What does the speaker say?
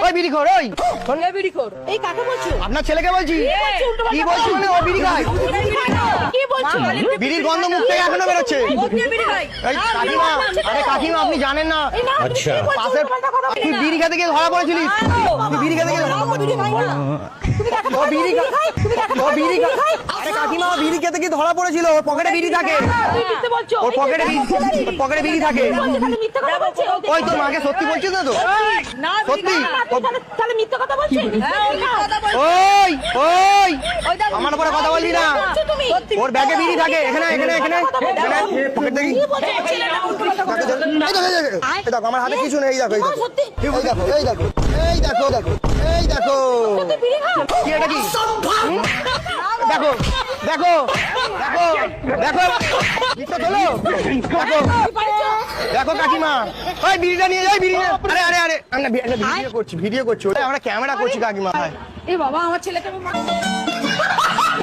ওই বিড়ি খোর, ওই এই কাকে বলছো? আপনার ছেলেকে বলছি। কি বলছি মানে ও বিড়ি খায়? কি বলছো? বিড়ির গন্ধ মুখ থেকে এখনো বেরোচ্ছে। এই কাকিমা, আরে কাকিমা আপনি জানেন না আচ্ছা পাশের তুই বিড়ি খেতে গিয়ে ধরা পড়েছিলিস। তুই বিড়ি খেতে গিয়ে ও বিড়ি ও বিড়ি আরে কাকিমা ও বিড়ি খেতে গিয়ে ধরা পড়েছিল। ওর পকেটে বিড়ি থাকে, ওর পকেটে বিড়ি থাকে। ওই তোর মাকে সত্যি বলছিস না তো? সত্যি তাহলে মিথ্যা কথা বলছিস? ওই ওই আমার উপরে কথা বলবি না। ওর ব্যাগে বিড়ি থাকে, এখানে এখানে এখানে পকেট দেখি। এই দেখো আমার হাতে কিছু নেই। এই দেখো এই দেখো এই দেখো এই দেখো এই দেখো এই দেখো কি এটা কি? দেখো দেখো দেখো দেখো মিথ্যা তোলো। দেখো দেখো কাকিমা ওই বিড়িটা নিয়ে যাই। বিড়ি আরে আরে আরে আমরা ভিডিও করছি ওটা আমরা ক্যামেরা করছি কাকিমা। এ বাবা, আমার ছেলেকে